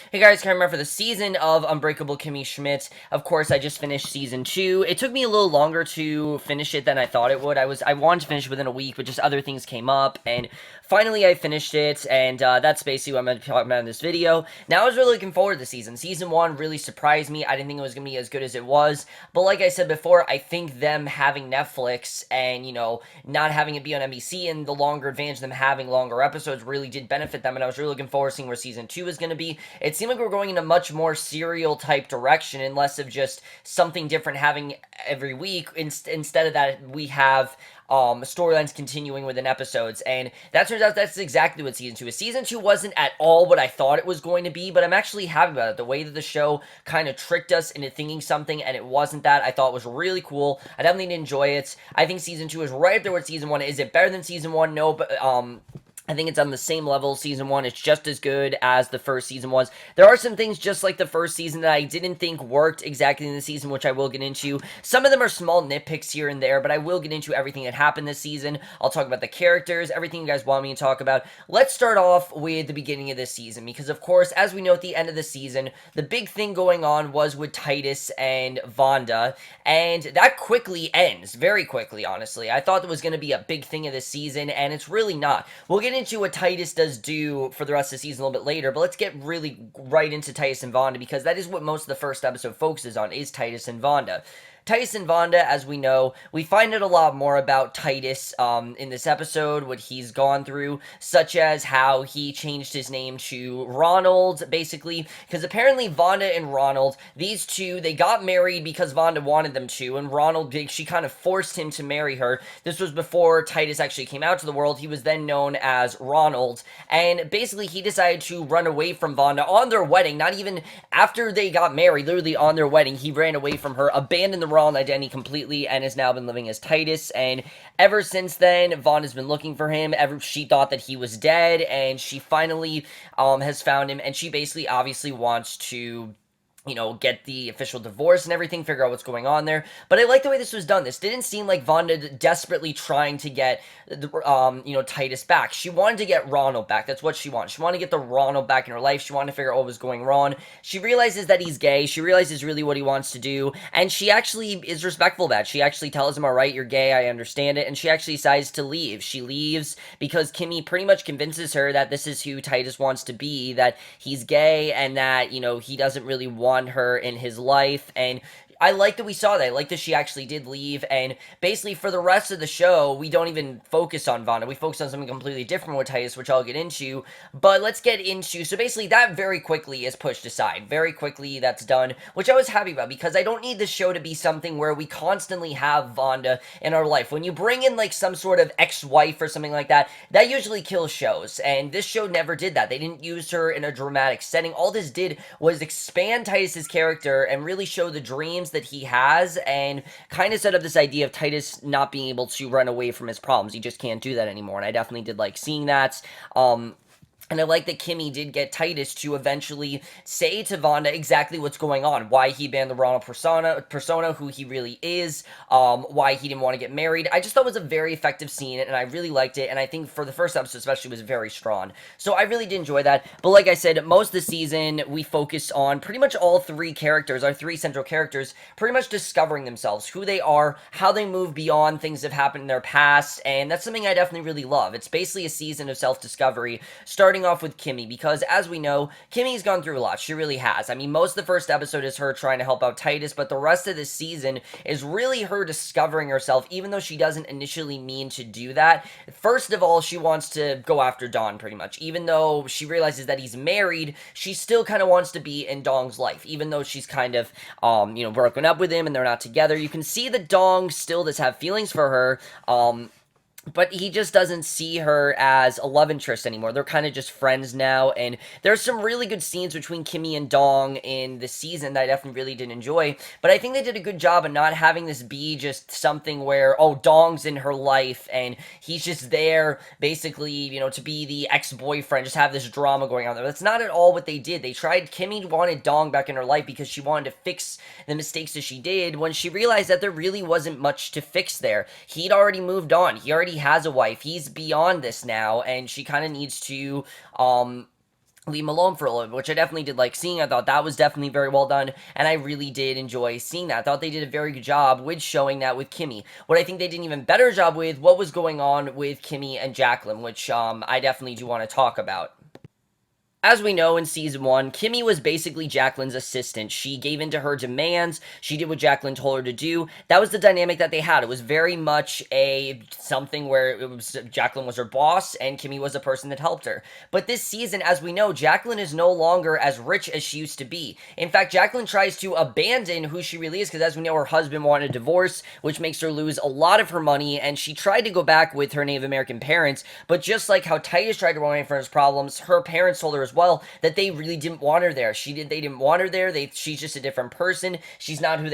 Hey guys, coming back for the season of Unbreakable Kimmy Schmidt. Of course, I just finished season 2. It took me a little longer to finish it than I thought it would. I wanted to finish within a week, but just other things came up, and finally I finished it, and that's basically what I'm going to talk about in this video. Now, I was really looking forward to the season. Season 1 really surprised me. I didn't think it was going to be as good as it was, but like I said before, I think them having Netflix and, not having it be on NBC and the longer advantage of them having longer episodes really did benefit them, and I was really looking forward to seeing where season 2 is going to be. It seemed like we're going in a much more serial type direction and less of just something different having every week. Instead of that, we have storylines continuing within episodes, and that turns out that's exactly what season 2 is. Season 2 wasn't at all what I thought it was going to be, but I'm actually happy about it. The way that the show kind of tricked us into thinking something, and it wasn't that, I thought was really cool. I definitely did enjoy it. I think season 2 is right up there with season 1. Is it better than season 1? No, but I think it's on the same level. Season 1, it's just as good as the first season was. There are some things just like the first season that I didn't think worked exactly in the season, which I will get into. Some of them are small nitpicks here and there, but I will get into everything that happened this season. I'll talk about the characters, everything you guys want me to talk about. Let's start off with the beginning of this season, because of course, as we know at the end of the season, the big thing going on was with Titus and Vonda, and that quickly ends, very quickly, honestly. I thought that was going to be a big thing of this season, and it's really not. We'll get into what Titus does do for the rest of the season a little bit later, but let's get really right into Titus and Vonda, because that is what most of the first episode focuses on, is Titus and Vonda. Titus and Vonda, as we know, we find out a lot more about Titus in this episode, what he's gone through, such as how he changed his name to Ronald, basically, because apparently Vonda and Ronald, these two, they got married because Vonda wanted them to, and Ronald, she kind of forced him to marry her. This was before Titus actually came out to the world. He was then known as Ronald, and basically he decided to run away from Vonda on their wedding, not even after they got married, literally on their wedding, he ran away from her, abandoned the Ronald identity completely, and has now been living as Titus. And ever since then, Vonda's been looking for him. She thought that he was dead, and she finally has found him, and she basically obviously wants to get the official divorce and everything, figure out what's going on there. But I like the way this was done. This didn't seem like Vonda desperately trying to get, Titus back. She wanted to get Ronald back. That's what she wanted. She wanted to get the Ronald back in her life. She wanted to figure out what was going wrong. She realizes that he's gay. She realizes really what he wants to do. And she actually is respectful of that. She actually tells him, all right, you're gay. I understand it. And she actually decides to leave. She leaves because Kimmy pretty much convinces her that this is who Titus wants to be, that he's gay, and that, he doesn't really want her in his life. And I like that we saw that. I like that she actually did leave, and basically for the rest of the show, we don't even focus on Vonda. We focus on something completely different with Titus, which I'll get into, but let's get into, so basically that very quickly is pushed aside. Very quickly, that's done, which I was happy about, because I don't need this show to be something where we constantly have Vonda in our life. When you bring in, like, some sort of ex-wife or something like that, that usually kills shows, and this show never did that. They didn't use her in a dramatic setting. All this did was expand Titus's character and really show the dreams that he has, and kind of set up this idea of Titus not being able to run away from his problems. He just can't do that anymore, and I definitely did like seeing that. And I like that Kimmy did get Titus to eventually say to Vonda exactly what's going on, why he banned the Ronald persona, who he really is, why he didn't want to get married. I just thought it was a very effective scene, and I really liked it, and I think for the first episode especially, was very strong. So I really did enjoy that, but like I said, most of the season, we focused on pretty much all three characters, our three central characters, pretty much discovering themselves, who they are, how they move beyond things that have happened in their past, and that's something I definitely really love. It's basically a season of self-discovery, starting off with Kimmy, because as we know, Kimmy's gone through a lot. She really has. I mean, most of the first episode is her trying to help out Titus, but the rest of this season is really her discovering herself, even though she doesn't initially mean to do that. First of all, she wants to go after Don, pretty much. Even though she realizes that he's married, she still kind of wants to be in Dong's life, even though she's kind of, broken up with him and they're not together. You can see that Dong still does have feelings for her, but he just doesn't see her as a love interest anymore. They're kind of just friends now, and there's some really good scenes between Kimmy and Dong in the season that I definitely really did enjoy, but I think they did a good job of not having this be just something where, oh, Dong's in her life, and he's just there, basically, to be the ex-boyfriend, just have this drama going on there. That's not at all what they did. Kimmy wanted Dong back in her life because she wanted to fix the mistakes that she did, when she realized that there really wasn't much to fix there. He'd already moved on. He already has a wife. He's beyond this now, and she kind of needs to leave him alone for a little bit, which I definitely did like seeing. I thought that was definitely very well done, and I really did enjoy seeing that. I thought they did a very good job with showing that with Kimmy. What I think they did an even better job with, what was going on with Kimmy and Jacqueline, which I definitely do want to talk about. As we know in season one, Kimmy was basically Jacqueline's assistant. She gave in to her demands. She did what Jacqueline told her to do. That was the dynamic that they had. It was very much a something where it was Jacqueline was her boss and Kimmy was the person that helped her. But this season, as we know, Jacqueline is no longer as rich as she used to be. In fact, Jacqueline tries to abandon who she really is because, as we know, her husband wanted a divorce, which makes her lose a lot of her money. And she tried to go back with her Native American parents, but just like how Titus tried to run away from his problems, her parents told her as well that they really didn't want her there. They didn't want her there. She's just a different person. She's not who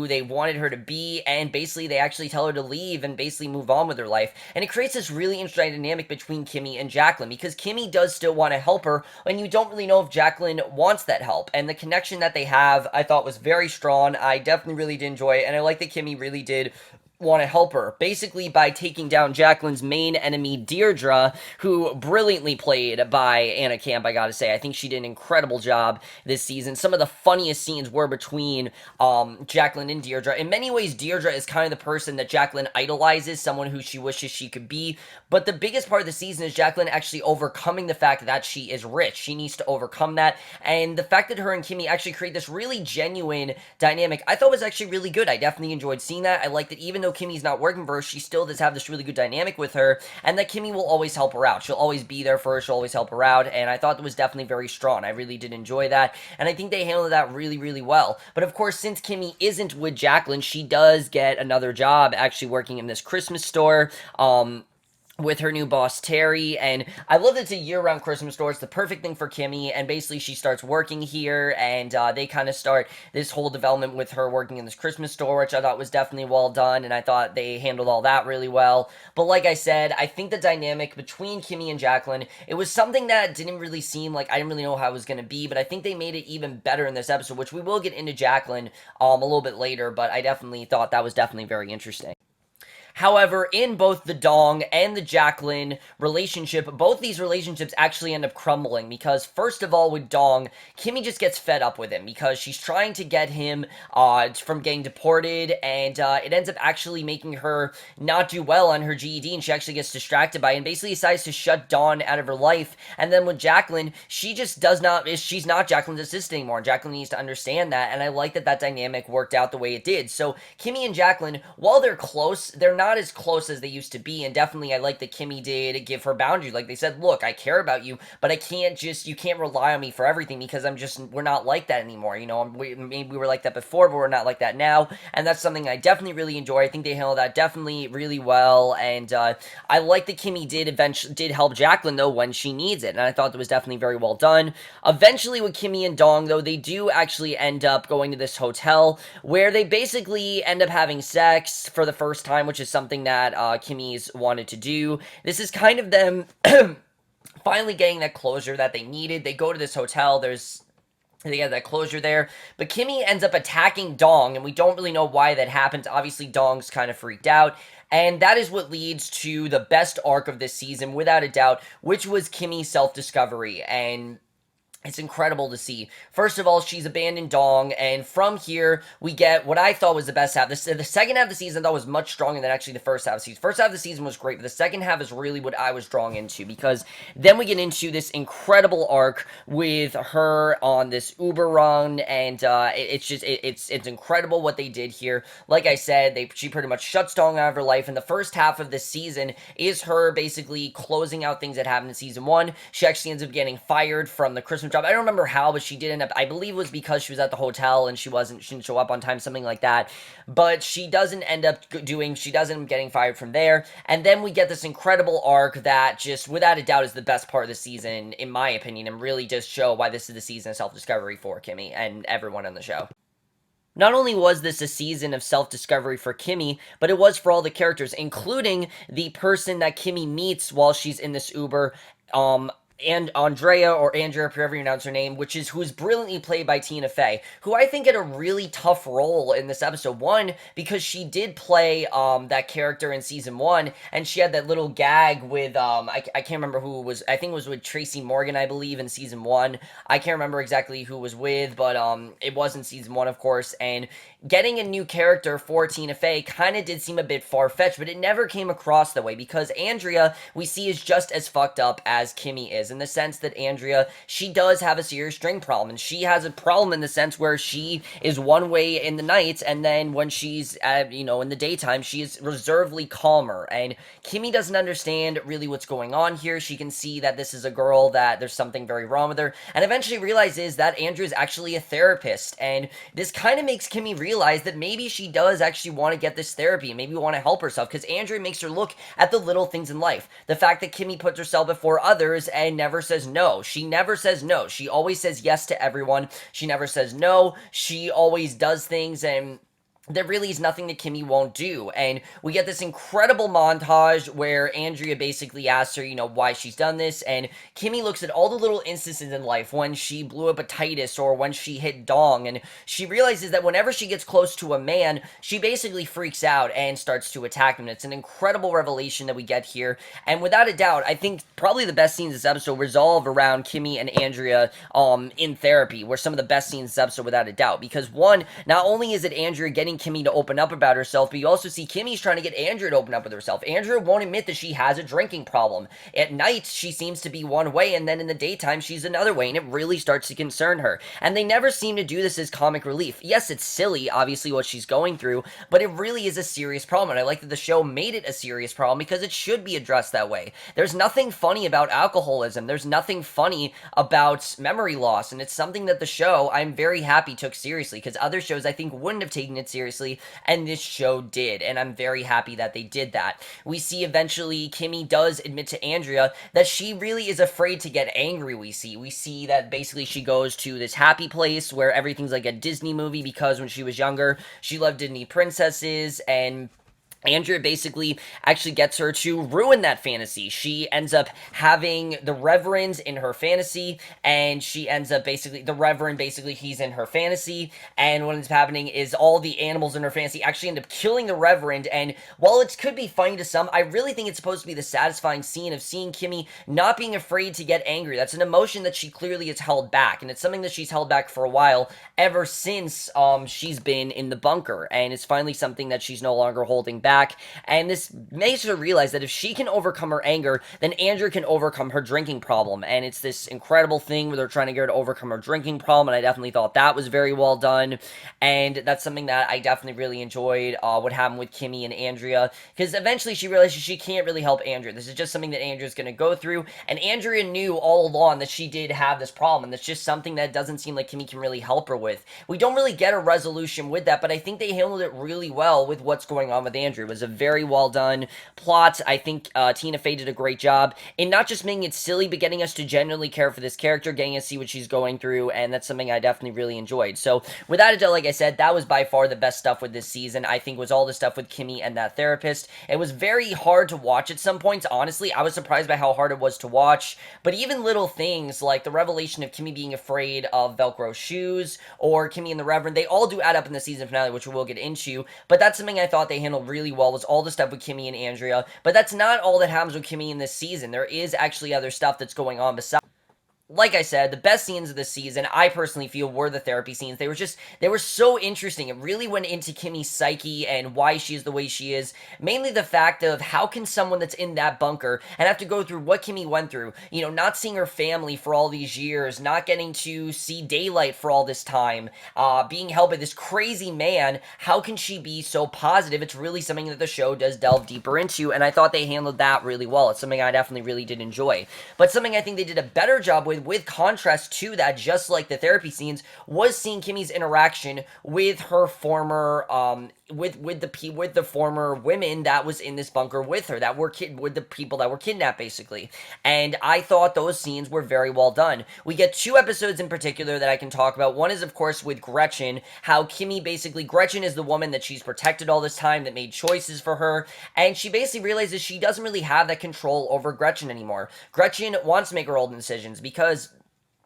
they wanted her to be, and basically they actually tell her to leave and basically move on with her life. And it creates this really interesting dynamic between Kimmy and Jacqueline, because Kimmy does still want to help her, and you don't really know if Jacqueline wants that help. And the connection that they have, I thought was very strong. I definitely really did enjoy it, and I like that Kimmy really did want to help her, basically by taking down Jacqueline's main enemy, Deirdre, who brilliantly played by Anna Camp, I gotta say. I think she did an incredible job this season. Some of the funniest scenes were between Jacqueline and Deirdre. In many ways, Deirdre is kind of the person that Jacqueline idolizes, someone who she wishes she could be, but the biggest part of the season is Jacqueline actually overcoming the fact that she is rich. She needs to overcome that, and the fact that her and Kimmy actually create this really genuine dynamic, I thought was actually really good. I definitely enjoyed seeing that. I like that even though Kimmy's not working for her, she still does have this really good dynamic with her, and that Kimmy will always help her out. She'll always be there for her, she'll always help her out, and I thought that was definitely very strong. I really did enjoy that, and I think they handled that really, really well. But of course, since Kimmy isn't with Jacqueline, she does get another job actually working in this Christmas store, with her new boss, Terry, and I love that it's a year-round Christmas store. It's the perfect thing for Kimmy, and basically she starts working here, and they kind of start this whole development with her working in this Christmas store, which I thought was definitely well done, and I thought they handled all that really well. But like I said, I think the dynamic between Kimmy and Jacqueline, it was something that didn't really seem like, I didn't really know how it was going to be, but I think they made it even better in this episode, which we will get into Jacqueline a little bit later, but I definitely thought that was definitely very interesting. However, in both the Dong and the Jacqueline relationship, both these relationships actually end up crumbling because, first of all, with Dong, Kimmy just gets fed up with him because she's trying to get him from getting deported, and it ends up actually making her not do well on her GED, and she actually gets distracted by it and basically decides to shut Dawn out of her life. And then with Jacqueline, she just does not, she's not Jacqueline's assistant anymore, and Jacqueline needs to understand that, and I like that that dynamic worked out the way it did. So Kimmy and Jacqueline, while they're close, they're not as close as they used to be, and definitely I like that Kimmy did give her boundaries. Like they said, look, I care about you, but you can't rely on me for everything because we're not like that anymore. You know, maybe we were like that before, but we're not like that now, and that's something I definitely really enjoy. I think they handled that definitely really well, and I like that Kimmy did help Jacqueline though when she needs it, and I thought that was definitely very well done. Eventually, with Kimmy and Dong though, they do actually end up going to this hotel where they basically end up having sex for the first time, which is something that Kimmy's wanted to do. This is kind of them finally getting that closure that they needed. They go to this hotel, they get that closure there, but Kimmy ends up attacking Dong, and we don't really know why that happens. Obviously, Dong's kind of freaked out, and that is what leads to the best arc of this season, without a doubt, which was Kimmy's self-discovery, and it's incredible to see. First of all, she's abandoned Dong, and from here, we get what I thought was the best half. The second half of the season, I thought, was much stronger than actually the first half of the season. First half of the season was great, but the second half is really what I was drawn into, because then we get into this incredible arc with her on this Uber run, and it's incredible what they did here. Like I said, she pretty much shuts Dong out of her life, and the first half of this season is her basically closing out things that happened in season 1. She actually ends up getting fired from the Christmas job. I don't remember how, but she did end up, I believe it was because she was at the hotel and she didn't show up on time, something like that. But she doesn't end up getting fired from there. And then we get this incredible arc that just, without a doubt, is the best part of the season, in my opinion, and really does show why this is the season of self-discovery for Kimmy and everyone on the show. Not only was this a season of self-discovery for Kimmy, but it was for all the characters, including the person that Kimmy meets while she's in this Uber, and Andrea, or Andrea, however you pronounce her name, who's brilliantly played by Tina Fey, who I think had a really tough role in this episode. One, because she did play that character in season one, and she had that little gag with I can't remember who it was. I think it was with Tracy Morgan, I believe, in season one. I can't remember exactly who it was with, but it was in season one, of course. And getting a new character for Tina Fey kind of did seem a bit far-fetched, but it never came across that way, because Andrea, we see, is just as fucked up as Kimmy is, in the sense that Andrea, she does have a serious drink problem, and she has a problem in the sense where she is one way in the night, and then when she's in the daytime, she is reservedly calmer. And Kimmy doesn't understand really what's going on here. She can see that this is a girl, that there's something very wrong with her, and eventually realizes that Andrea is actually a therapist. And this kind of makes Kimmy realize that maybe she does actually want to get this therapy, and maybe want to help herself, because Andrea makes her look at the little things in life. The fact that Kimmy puts herself before others and never says no. She never says no. She always says yes to everyone. She never says no. She always does things, and there really is nothing that Kimmy won't do. And we get this incredible montage where Andrea basically asks her, why she's done this, and Kimmy looks at all the little instances in life, when she blew up a Titus, or when she hit Dong, and she realizes that whenever she gets close to a man, she basically freaks out and starts to attack him. It's an incredible revelation that we get here, and without a doubt, I think probably the best scenes of this episode resolve around Kimmy and Andrea in therapy, were some of the best scenes of this episode, without a doubt, because one, not only is it Andrea getting Kimmy to open up about herself, but you also see Kimmy's trying to get Andrea to open up with herself. Andrea won't admit that she has a drinking problem. At night, she seems to be one way, and then in the daytime, she's another way, and it really starts to concern her. And they never seem to do this as comic relief. Yes, it's silly, obviously, what she's going through, but it really is a serious problem, and I like that the show made it a serious problem, because it should be addressed that way. There's nothing funny about alcoholism. There's nothing funny about memory loss, and it's something that the show, I'm very happy, took seriously, because other shows, I think, wouldn't have taken it seriously, and this show did, and I'm very happy that they did that. We see eventually Kimmy does admit to Andrea that she really is afraid to get angry. We see that basically she goes to this happy place where everything's like a Disney movie, because when she was younger, she loved Disney princesses, and Andrea basically actually gets her to ruin that fantasy. She ends up having the Reverend in her fantasy, and she ends up the Reverend, he's in her fantasy, and what ends up happening is all the animals in her fantasy actually end up killing the Reverend. And while it could be funny to some, I really think it's supposed to be the satisfying scene of seeing Kimmy not being afraid to get angry. That's an emotion that she clearly has held back, and it's something that she's held back for a while, ever since she's been in the bunker, and it's finally something that she's no longer holding back. And this makes her realize that if she can overcome her anger, then Andrea can overcome her drinking problem. And it's this incredible thing where they're trying to get her to overcome her drinking problem, and I definitely thought that was very well done. And that's something that I definitely really enjoyed, what happened with Kimmy and Andrea, because eventually she realizes she can't really help Andrea. This is just something that Andrea's going to go through, and Andrea knew all along that she did have this problem, and that's just something that doesn't seem like Kimmy can really help her with. We don't really get a resolution with that, but I think they handled it really well with what's going on with Andrea. It was a very well done plot. I think Tina Fey did a great job in not just making it silly, but getting us to genuinely care for this character, getting us to see what she's going through, and that's something I definitely really enjoyed. So without a doubt, like I said, that was by far the best stuff with this season. I think was all the stuff with Kimmy and that therapist. It was very hard to watch at some points. Honestly, I was surprised by how hard it was to watch, but even little things like the revelation of Kimmy being afraid of Velcro shoes, or Kimmy and the Reverend, they all do add up in the season finale, which we will get into, but that's something I thought they handled really well, was all the stuff with Kimmy and Andrea. But that's not all that happens with Kimmy in this season. There is actually other stuff that's going on besides. Like I said, the best scenes of this season, I personally feel, were the therapy scenes. They were so interesting. It really went into Kimmy's psyche and why she is the way she is. Mainly the fact of how can someone that's in that bunker and have to go through what Kimmy went through, not seeing her family for all these years, not getting to see daylight for all this time, being held by this crazy man. How can she be so positive? It's really something that the show does delve deeper into, and I thought they handled that really well. It's something I definitely really did enjoy. But something I think they did a better job with contrast to that, just like the therapy scenes, was seeing Kimmy's interaction with her former with the former women that was in this bunker with her, that were with the people that were kidnapped, basically. And I thought those scenes were very well done. We get two episodes in particular that I can talk about. One is, of course, with Gretchen, how Gretchen is the woman that she's protected all this time, that made choices for her, and she basically realizes she doesn't really have that control over Gretchen anymore. Gretchen wants to make her own decisions because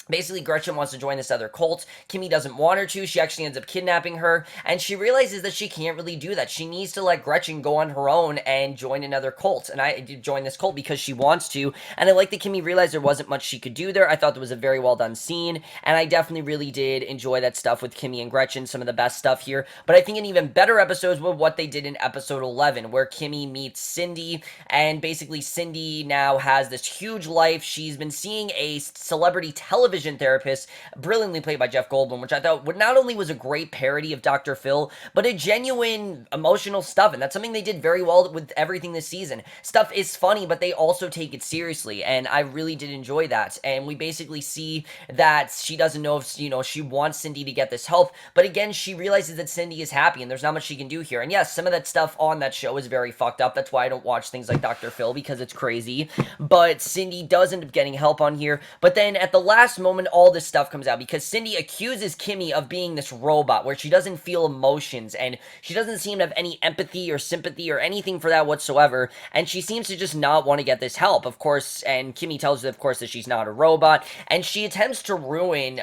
basically, Gretchen wants to join this other cult. Kimmy doesn't want her to. She actually ends up kidnapping her, and she realizes that she can't really do that. She needs to let Gretchen go on her own and join another cult, and I join this cult because she wants to, and I like that Kimmy realized there wasn't much she could do there. I thought that was a very well done scene, and I definitely really did enjoy that stuff with Kimmy and Gretchen, some of the best stuff here, but I think an even better episode was what they did in episode 11, where Kimmy meets Cindy, and basically Cindy now has this huge life. She's been seeing a celebrity television therapist, brilliantly played by Jeff Goldblum, which I thought not only was a great parody of Dr. Phil, but a genuine emotional stuff, and that's something they did very well with everything this season. Stuff is funny, but they also take it seriously, and I really did enjoy that, and we basically see that she doesn't know if, she wants Cindy to get this help, but again, she realizes that Cindy is happy, and there's not much she can do here, and yes, some of that stuff on that show is very fucked up. That's why I don't watch things like Dr. Phil, because it's crazy, but Cindy does end up getting help on here, but then at the last moment, all this stuff comes out because Cindy accuses Kimmy of being this robot where she doesn't feel emotions and she doesn't seem to have any empathy or sympathy or anything for that whatsoever, and she seems to just not want to get this help, of course, and Kimmy tells her, of course, that she's not a robot, and she attempts to ruin,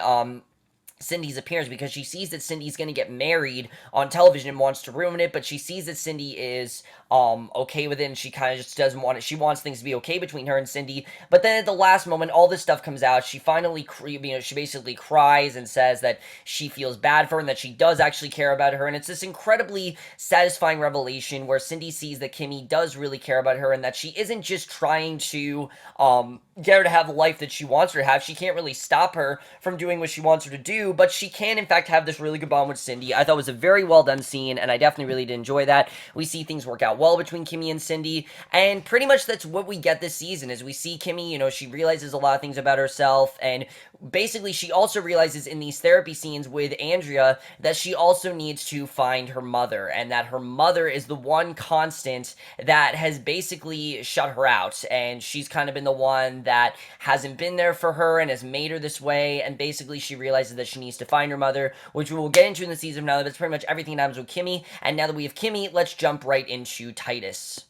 Cindy's appearance because she sees that Cindy's going to get married on television and wants to ruin it, but she sees that Cindy is okay with it, and she kind of just doesn't want it. She wants things to be okay between her and Cindy, but then at the last moment, all this stuff comes out. She finally, she basically cries and says that she feels bad for her and that she does actually care about her, and it's this incredibly satisfying revelation where Cindy sees that Kimmy does really care about her and that she isn't just trying to get her to have the life that she wants her to have. She can't really stop her from doing what she wants her to do, but she can, in fact, have this really good bond with Cindy. I thought it was a very well done scene, and I definitely really did enjoy that. We see things work out well between Kimmy and Cindy, and pretty much that's what we get this season, is we see Kimmy, she realizes a lot of things about herself, and basically she also realizes in these therapy scenes with Andrea that she also needs to find her mother, and that her mother is the one constant that has basically shut her out, and she's kind of been the one that hasn't been there for her and has made her this way, and basically she realizes that she needs to find her mother, which we will get into in the season now. That's pretty much everything that happens with Kimmy, and now that we have Kimmy, let's jump right into Titus.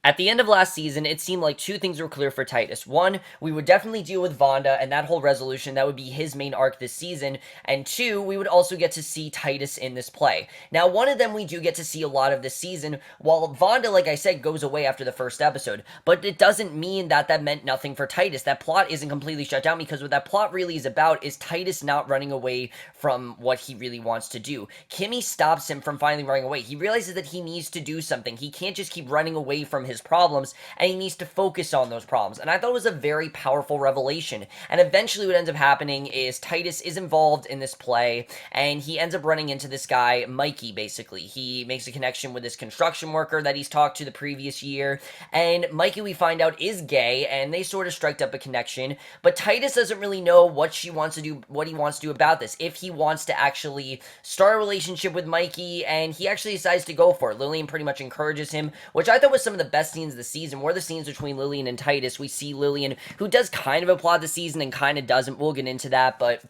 At the end of last season, it seemed like two things were clear for Titus. One, we would definitely deal with Vonda and that whole resolution. That would be his main arc this season. And two, we would also get to see Titus in this play. Now, one of them we do get to see a lot of this season, while Vonda, like I said, goes away after the first episode. But it doesn't mean that that meant nothing for Titus. That plot isn't completely shut down, because what that plot really is about is Titus not running away from what he really wants to do. Kimmy stops him from finally running away. He realizes that he needs to do something. He can't just keep running away from his problems, and he needs to focus on those problems, and I thought it was a very powerful revelation. And eventually what ends up happening is Titus is involved in this play, and he ends up running into this guy, Mikey, basically. He makes a connection with this construction worker that he's talked to the previous year, and Mikey, we find out, is gay, and they sort of strike up a connection, but Titus doesn't really know what he wants to do about this, if he wants to actually start a relationship with Mikey, and he actually decides to go for it. Lillian pretty much encourages him, which I thought was some of the best scenes of the season, were the scenes between Lillian and Titus. We see Lillian, who does kind of applaud the season and kind of doesn't. We'll get into that, but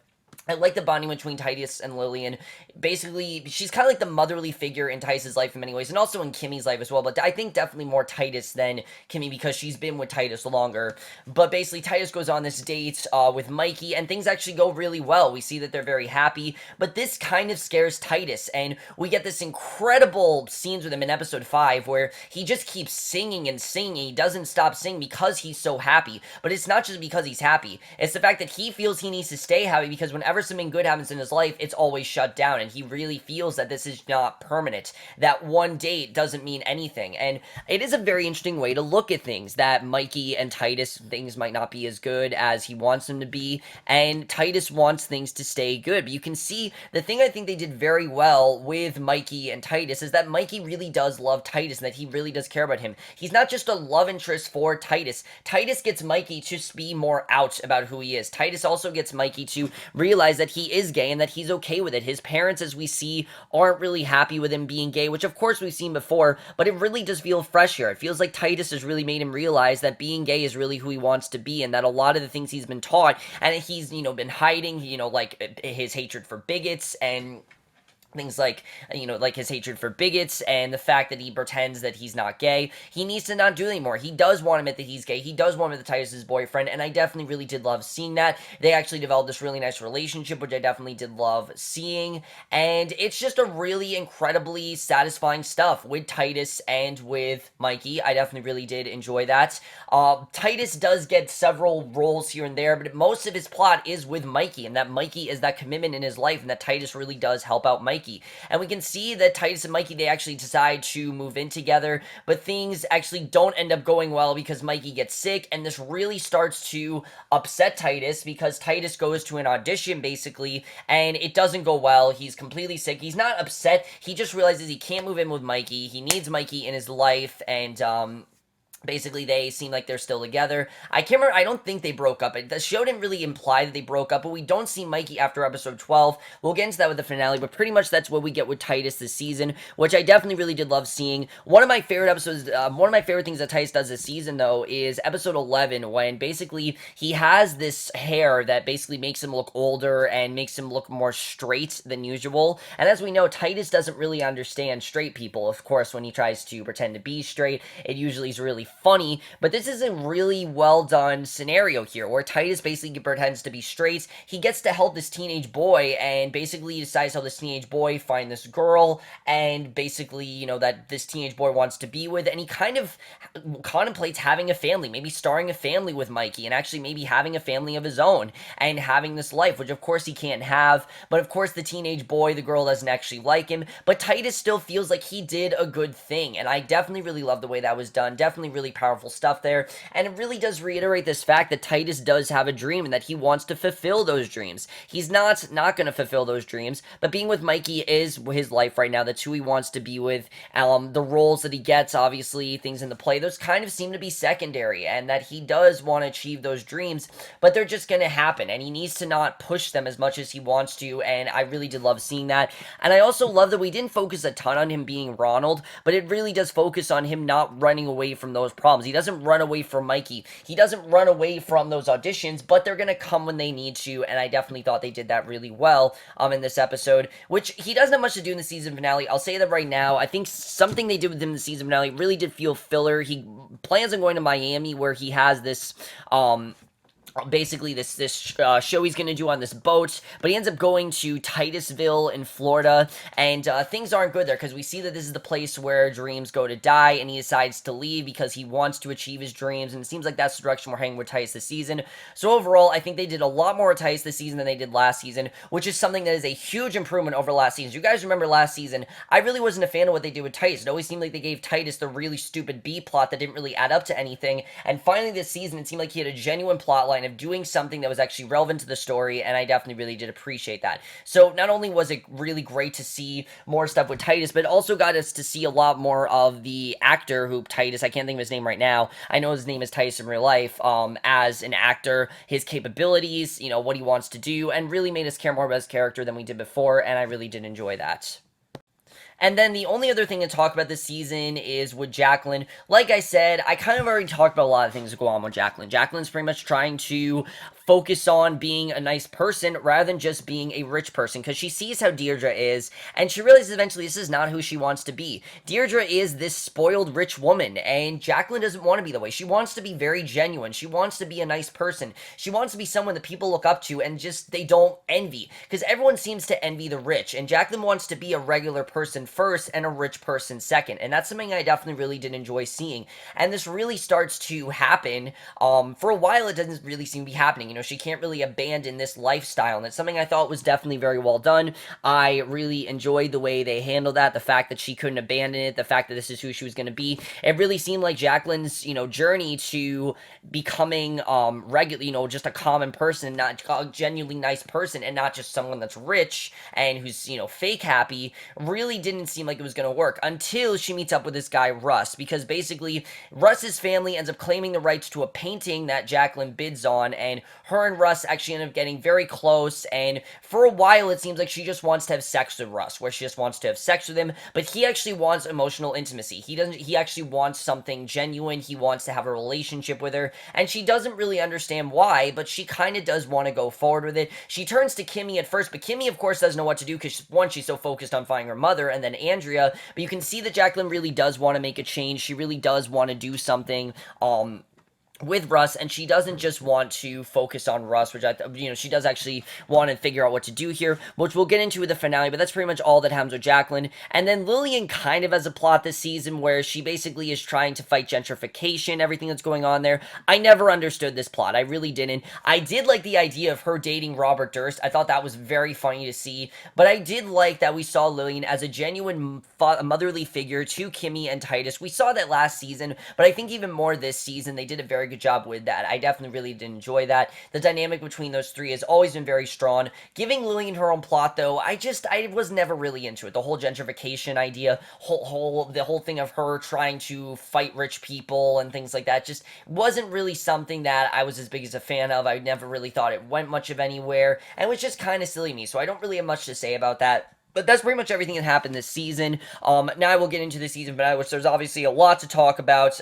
I like the bonding between Titus and Lillian. Basically, she's kind of like the motherly figure in Titus's life in many ways, and also in Kimmy's life as well, but I think definitely more Titus than Kimmy, because she's been with Titus longer. But basically, Titus goes on this date with Mikey, and things actually go really well. We see that they're very happy, but this kind of scares Titus, and we get this incredible scenes with him in episode 5, where he just keeps singing and singing. He doesn't stop singing because he's so happy, but it's not just because he's happy. It's the fact that he feels he needs to stay happy, because whenever something good happens in his life, it's always shut down, and he really feels that this is not permanent, that one date doesn't mean anything. And it is a very interesting way to look at things, that Mikey and Titus, things might not be as good as he wants them to be, and Titus wants things to stay good. But you can see, the thing I think they did very well with Mikey and Titus is that Mikey really does love Titus, and that he really does care about him. He's not just a love interest for Titus. Titus gets Mikey to be more out about who he is. Titus also gets Mikey to realize realize that he is gay and that he's okay with it. His parents, as we see, aren't really happy with him being gay, which of course we've seen before, but it really does feel fresh here. It feels like Titus has really made him realize that being gay is really who he wants to be, and that a lot of the things he's been taught, and he's, been hiding, like his hatred for bigots and things like, like his hatred for bigots and the fact that he pretends that he's not gay. He needs to not do it anymore. He does want to admit that he's gay. He does want to admit that Titus is his boyfriend, and I definitely really did love seeing that. They actually developed this really nice relationship, which I definitely did love seeing, and it's just a really incredibly satisfying stuff with Titus and with Mikey. I definitely really did enjoy that. Titus does get several roles here and there, but most of his plot is with Mikey, and that Mikey is that commitment in his life, and that Titus really does help out Mikey. And we can see that Titus and Mikey, they actually decide to move in together, but things actually don't end up going well because Mikey gets sick, and this really starts to upset Titus because Titus goes to an audition, basically, and it doesn't go well. He's completely sick. He's not upset. He just realizes he can't move in with Mikey. He needs Mikey in his life, and, basically, they seem like they're still together. I can't remember, I don't think they broke up. The show didn't really imply that they broke up, but we don't see Mikey after episode 12. We'll get into that with the finale, but pretty much that's what we get with Titus this season, which I definitely really did love seeing. One of my favorite episodes, one of my favorite things that Titus does this season, though, is episode 11, when basically he has this hair that basically makes him look older and makes him look more straight than usual. And as we know, Titus doesn't really understand straight people. Of course, when he tries to pretend to be straight, it usually is really funny, but this is a really well done scenario here where Titus basically pretends to be straight. He gets to help this teenage boy, and basically decides how this teenage boy find this girl, and basically, that this teenage boy wants to be with, and he kind of contemplates having a family, maybe starting a family with Mikey, and actually maybe having a family of his own, and having this life, which of course he can't have, but of course the teenage boy, the girl doesn't actually like him, but Titus still feels like he did a good thing, and I definitely really love the way that was done. Definitely really powerful stuff there, and it really does reiterate this fact that Titus does have a dream and that he wants to fulfill those dreams. He's not going to fulfill those dreams, but being with Mikey is his life right now. That's who he wants to be with. The roles that he gets, obviously, things in the play, those kind of seem to be secondary, and that he does want to achieve those dreams, but they're just going to happen, and he needs to not push them as much as he wants to, and I really did love seeing that. And I also love that we didn't focus a ton on him being Ronald, but it really does focus on him not running away from those problems. He doesn't run away from Mikey. He doesn't run away from those auditions, but they're going to come when they need to, and I definitely thought they did that really well in this episode, which he doesn't have much to do in the season finale. I'll say that right now. I think something they did with him in the season finale really did feel filler. He plans on going to Miami, where he has this, basically this show he's going to do on this boat, but he ends up going to Titusville in Florida, and things aren't good there, because we see that this is the place where dreams go to die, and he decides to leave because he wants to achieve his dreams, and it seems like that's the direction we're heading with Titus this season. So overall, I think they did a lot more with Titus this season than they did last season, which is something that is a huge improvement over last season. You guys remember last season, I really wasn't a fan of what they did with Titus. It always seemed like they gave Titus the really stupid B plot that didn't really add up to anything, and finally this season, it seemed like he had a genuine plot line of doing something that was actually relevant to the story, and I definitely really did appreciate that. So not only was it really great to see more stuff with Titus, but it also got us to see a lot more of the actor who Titus, I can't think of his name right now, I know his name is Titus in real life, as an actor, his capabilities, what he wants to do, and really made us care more about his character than we did before, and I really did enjoy that. And then the only other thing to talk about this season is with Jacqueline. Like I said, I kind of already talked about a lot of things that go on with Jacqueline. Jacqueline's pretty much trying to focus on being a nice person rather than just being a rich person, because she sees how Deirdre is, and she realizes eventually this is not who she wants to be. Deirdre is this spoiled rich woman, and Jacqueline doesn't want to be that way. She wants to be very genuine. She wants to be a nice person. She wants to be someone that people look up to and just they don't envy, because everyone seems to envy the rich, and Jacqueline wants to be a regular person first and a rich person second, and that's something I definitely really did enjoy seeing. And this really starts to happen. For a while it doesn't really seem to be happening. She can't really abandon this lifestyle, and it's something I thought was definitely very well done. I really enjoyed the way they handled that, the fact that she couldn't abandon it, the fact that this is who she was going to be. It really seemed like Jacqueline's, journey to becoming, regular, just a common person, not a genuinely nice person, and not just someone that's rich and who's, fake happy, really didn't seem like it was going to work until she meets up with this guy, Russ, because basically Russ's family ends up claiming the rights to a painting that Jacqueline bids on, and her and Russ actually end up getting very close, and for a while it seems like she just wants to have sex with Russ, where she just wants to have sex with him, but he actually wants emotional intimacy. He actually wants something genuine. He wants to have a relationship with her, and she doesn't really understand why, but she kind of does want to go forward with it. She turns to Kimmy at first, but Kimmy, of course, doesn't know what to do because, one, she's so focused on finding her mother, and then Andrea, but you can see that Jacqueline really does want to make a change. She really does want to do something, with Russ, and she doesn't just want to focus on Russ, which she does actually want to figure out what to do here, which we'll get into with the finale, but that's pretty much all that happens with Jacqueline. And then Lillian kind of has a plot this season where she basically is trying to fight gentrification, everything that's going on there. I never understood this plot. I really didn't. I did like the idea of her dating Robert Durst. I thought that was very funny to see, but I did like that we saw Lillian as a genuine motherly figure to Kimmy and Titus. We saw that last season, but I think even more this season, they did a very good job with that. I definitely really did enjoy that. The dynamic between those three has always been very strong. Giving Lillian her own plot, though, I was never really into it. The whole gentrification idea, the whole thing of her trying to fight rich people and things like that, just wasn't really something that I was as big as a fan of. I never really thought it went much of anywhere, and it was just kind of silly to me, so I don't really have much to say about that. But that's pretty much everything that happened this season. Now I will get into the season finale, which there's obviously a lot to talk about.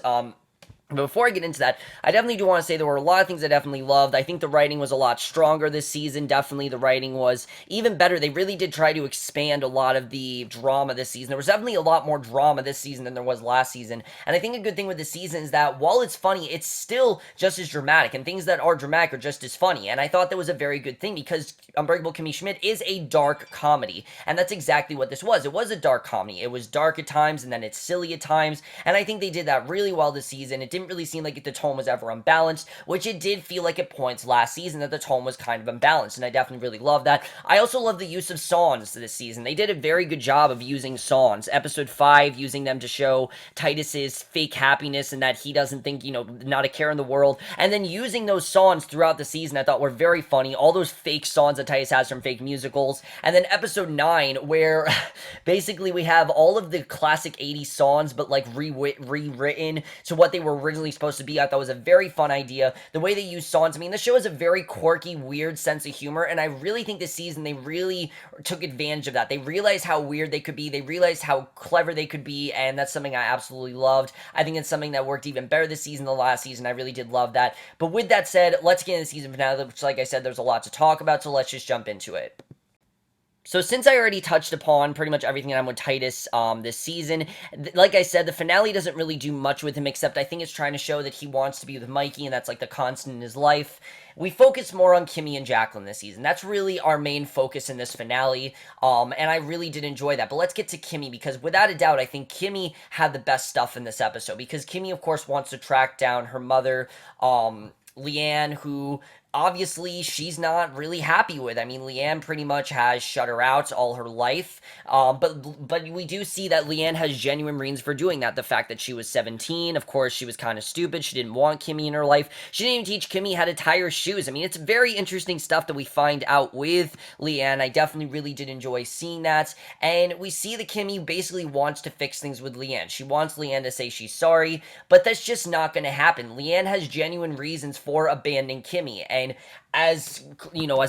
But before I get into that, I definitely do want to say there were a lot of things I definitely loved. I think the writing was a lot stronger this season. Definitely the writing was even better. They really did try to expand a lot of the drama this season. There was definitely a lot more drama this season than there was last season. And I think a good thing with this season is that while it's funny, it's still just as dramatic. And things that are dramatic are just as funny. And I thought that was a very good thing because Unbreakable Kimmy Schmidt is a dark comedy. And that's exactly what this was. It was a dark comedy. It was dark at times and then it's silly at times. And I think they did that really well this season. It didn't really seem like the tone was ever unbalanced, which it did feel like at points last season that the tone was kind of unbalanced, and I definitely really love that. I also love the use of songs this season. They did a very good job of using songs. Episode 5, using them to show Titus's fake happiness and that he doesn't think, not a care in the world, and then using those songs throughout the season I thought were very funny. All those fake songs that Titus has from fake musicals, and then episode 9, where basically we have all of the classic 80s songs, but like rewritten to what they were originally supposed to be. I thought was a very fun idea. The way they use songs, the show has a very quirky, weird sense of humor, and I really think this season they really took advantage of that. They realized how weird they could be, they realized how clever they could be, and that's something I absolutely loved. I think it's something that worked even better this season than last season. I really did love that. But with that said, let's get into the season finale, which, like I said, there's a lot to talk about, so let's just jump into it. So since I already touched upon pretty much everything that I'm with Titus this season, like I said, the finale doesn't really do much with him, except I think it's trying to show that he wants to be with Mikey, and that's like the constant in his life. We focus more on Kimmy and Jacqueline this season. That's really our main focus in this finale, and I really did enjoy that. But let's get to Kimmy, because without a doubt, I think Kimmy had the best stuff in this episode, because Kimmy, of course, wants to track down her mother, Leanne, who obviously she's not really happy with. Leanne pretty much has shut her out all her life, but we do see that Leanne has genuine reasons for doing that. The fact that she was 17, of course, she was kind of stupid. She didn't want Kimmy in her life. She didn't even teach Kimmy how to tie her shoes. It's very interesting stuff that we find out with Leanne. I definitely really did enjoy seeing that, and we see that Kimmy basically wants to fix things with Leanne. She wants Leanne to say she's sorry, but that's just not going to happen. Leanne has genuine reasons for abandoning Kimmy, and as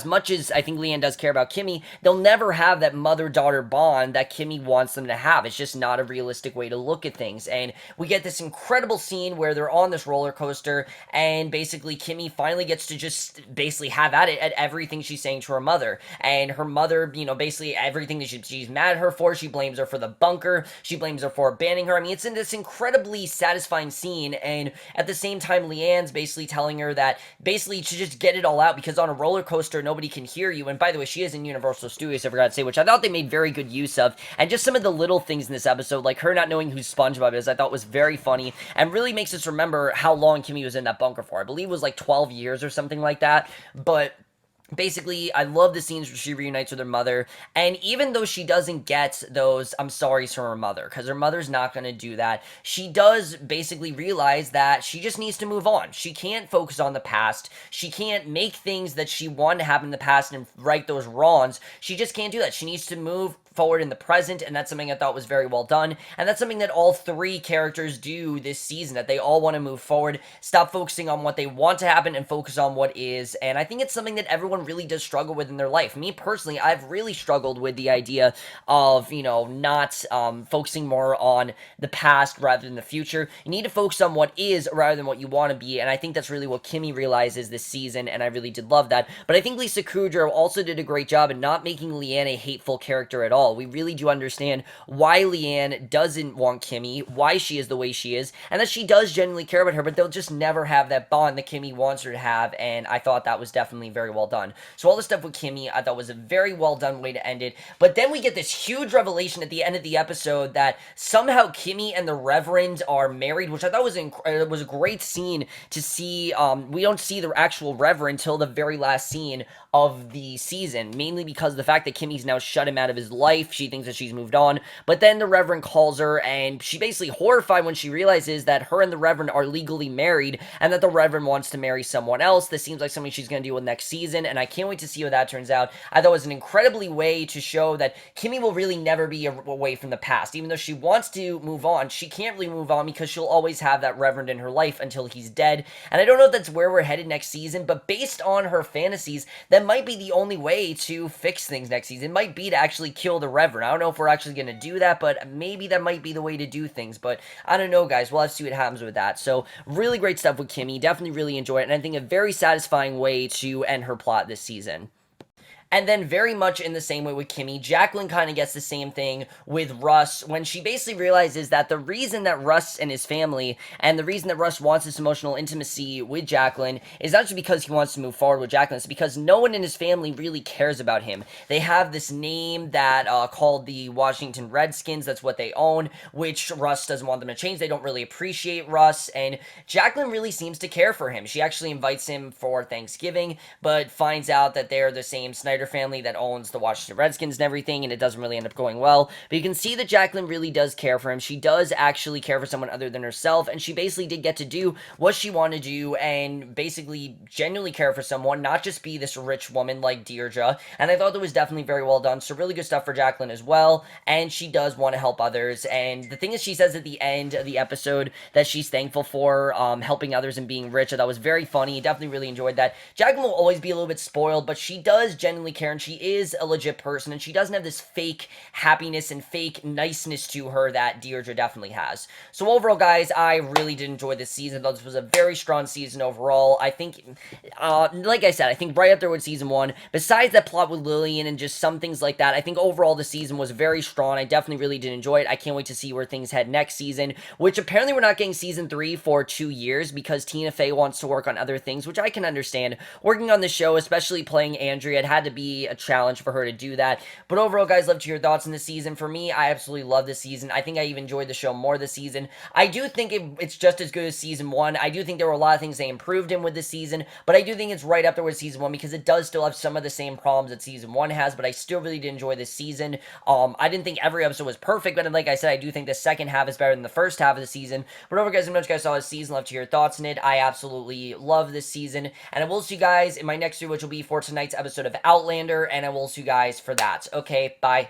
much as I think Leanne does care about Kimmy, they'll never have that mother-daughter bond that Kimmy wants them to have. It's just not a realistic way to look at things. And we get this incredible scene where they're on this roller coaster, and basically Kimmy finally gets to just basically have at it at everything she's saying to her mother. And her mother, basically everything that she's mad at her for, she blames her for the bunker, she blames her for abandoning her. It's in this incredibly satisfying scene, and at the same time, Leanne's basically telling her that basically to just get it all out, because on a roller coaster nobody can hear you. And by the way, she is in Universal Studios, I forgot to say, which I thought they made very good use of. And just some of the little things in this episode, like her not knowing who SpongeBob is, I thought was very funny, and really makes us remember how long Kimmy was in that bunker for. I believe it was like 12 years or something like that, but Basically, I love the scenes where she reunites with her mother, and even though she doesn't get those I'm sorry's from her mother, because her mother's not going to do that, she does basically realize that she just needs to move on. She can't focus on the past. She can't make things that she wanted to happen in the past and right those wrongs. She just can't do that. She needs to move forward in the present, and that's something I thought was very well done, and that's something that all three characters do this season, that they all want to move forward, stop focusing on what they want to happen, and focus on what is, and I think it's something that everyone really does struggle with in their life. Me, personally, I've really struggled with the idea of, not focusing more on the past rather than the future. You need to focus on what is rather than what you want to be, and I think that's really what Kimmy realizes this season, and I really did love that, but I think Lisa Kudrow also did a great job in not making Leanne a hateful character at all. We really do understand why Leanne doesn't want Kimmy, why she is the way she is, and that she does genuinely care about her, but they'll just never have that bond that Kimmy wants her to have, and I thought that was definitely very well done. So all the stuff with Kimmy, I thought was a very well done way to end it, but then we get this huge revelation at the end of the episode that somehow Kimmy and the Reverend are married, which I thought was a great scene to see. We don't see the actual Reverend until the very last scene of the season, mainly because of the fact that Kimmy's now shut him out of his life. She thinks that she's moved on, but then the Reverend calls her, and she basically horrified when she realizes that her and the Reverend are legally married, and that the Reverend wants to marry someone else. This seems like something she's going to deal with next season, and I can't wait to see how that turns out. I thought it was an incredibly way to show that Kimmy will really never be away from the past. Even though she wants to move on, she can't really move on because she'll always have that Reverend in her life until he's dead, and I don't know if that's where we're headed next season, but based on her fantasies, that might be the only way to fix things next season. It might be to actually kill the Reverend. I don't know if we're actually going to do that, but maybe that might be the way to do things, but I don't know, guys. We'll have to see what happens with that. So, really great stuff with Kimmy. Definitely really enjoy it, and I think a very satisfying way to end her plot this season. And then very much in the same way with Kimmy, Jacqueline kind of gets the same thing with Russ when she basically realizes that the reason that Russ and his family and the reason that Russ wants this emotional intimacy with Jacqueline is not just because he wants to move forward with Jacqueline, it's because no one in his family really cares about him. They have this name that called the Washington Redskins, that's what they own, which Russ doesn't want them to change. They don't really appreciate Russ, and Jacqueline really seems to care for him. She actually invites him for Thanksgiving, but finds out that they're the same Snyder family that owns the Washington Redskins and everything, and it doesn't really end up going well. But you can see that Jacqueline really does care for him. She does actually care for someone other than herself, and she basically did get to do what she wanted to do and basically genuinely care for someone, not just be this rich woman like Deirdre. And I thought that was definitely very well done. So really good stuff for Jacqueline as well, and she does want to help others. And the thing is, she says at the end of the episode that she's thankful for helping others and being rich. I thought was very funny. Definitely really enjoyed that. Jacqueline will always be a little bit spoiled, but she does genuinely care, and she is a legit person, and she doesn't have this fake happiness and fake niceness to her that Deirdre definitely has. So overall, guys, I really did enjoy this season. I thought this was a very strong season overall. I think, like I said, I think right up there with season 1. Besides that plot with Lillian and just some things like that, I think overall the season was very strong. I definitely really did enjoy it. I can't wait to see where things head next season, which apparently we're not getting season 3 for 2 years because Tina Fey wants to work on other things, which I can understand. Working on the show, especially playing Andrea, it had to be a challenge for her to do that. But overall, guys, love to hear your thoughts on this season. For me, I absolutely love this season. I think I even enjoyed the show more this season. I do think it's just as good as season 1. I do think there were a lot of things they improved in with this season, but I do think it's right up there with season 1 because it does still have some of the same problems that season 1 has, but I still really did enjoy this season. I didn't think every episode was perfect, but like I said, I do think the second half is better than the first half of the season. But overall, guys, how much you guys saw this season. Love to hear your thoughts on it. I absolutely love this season, and I will see you guys in my next video, which will be for tonight's episode of Outlander, and I will see you guys for that. Okay, bye.